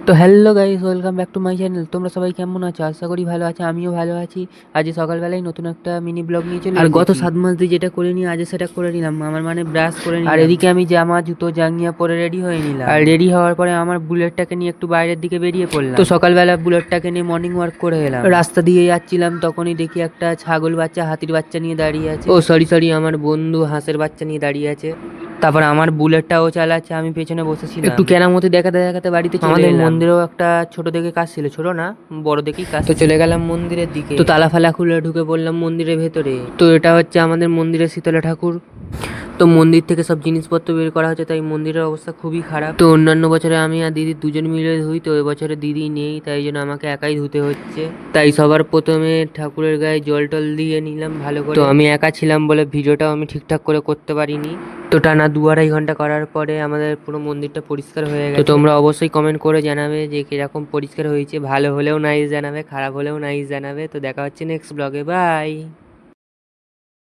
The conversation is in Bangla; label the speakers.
Speaker 1: তো hello guys, welcome back to my channel. তোমরা সবাই কেমন আছো? আশা করি ভালো আছো, আমিও ভালো আছি। আজ সকালবেলায় নতুন একটা মিনি ব্লগ নিয়ে চলে এসেছি। গত 7 মাস দিয়ে যেটা করে নিয়ে আজ সেটা করে নিলাম, আমার মানে ব্রাশ করে নিলাম। আর এদিকে আমি জামা জুতো জাঙ্গিয়া পরে রেডি হয়ে নিলাম। আর রেডি হওয়ার পরে আমার বুলেটটাকে নিয়ে একটু বাইরের দিকে বেরিয়ে পড়লাম। তো সকালবেলা বুলেটটাকে নিয়ে মর্নিং ওয়াক করে এলাম। রাস্তা দিয়ে যাচ্ছিলাম, তখনই দেখি একটা ছাগল বাচ্চা হাতির বাচ্চা নিয়ে দাঁড়িয়ে আছে। ও সরি, আমার বন্ধু হাঁসের বাচ্চা নিয়ে দাঁড়িয়ে আছে। তারপর আমার বুলেটটাও চালাচ্ছে, আমি পেছনে বসেছিলাম। একটু কেনামতি দেখাতে দেখাতে বাড়িতে আমাদের মন্দিরেও একটা ছোট দেখে কাজ ছিল, ছোট না বড় দেখেই কাজ। তো চলে গেলাম মন্দিরের দিকে। তো তালা ফালা খুলে ঢুকে পড়লাম মন্দিরের ভেতরে। তো এটা হচ্ছে আমাদের মন্দিরের শীতলা ঠাকুর। তো মন্দির থেকে সব জিনিসপত্র বের করা হচ্ছে, তাই মন্দিরের অবস্থা খুবই খারাপ। তো অন্যান্য বছরে আমি আর দিদি দুজন মিলে ধুই, তো এবছরে দিদি নেই, তাই জন্য আমাকে একাই ধুতে হচ্ছে। তাই সবার প্রথমে ঠাকুরের গায়ে জল টল দিয়ে নিলাম ভালো করে। তো আমি একা ছিলাম বলে ভিডিওটাও আমি ঠিকঠাক করে করতে পারিনি। তো টানা 2-2.5 ঘন্টা করার পরে আমাদের পুরো মন্দিরটা পরিষ্কার হয়ে গেছে। তো তোমরা অবশ্যই কমেন্ট করে জানাবে যে কিরকম পরিষ্কার হয়েছে। ভালো হলেও নাইস জানাবে, খারাপ হলেও নাইস জানাবে। তো দেখা হচ্ছে নেক্সট ব্লগে, বাই।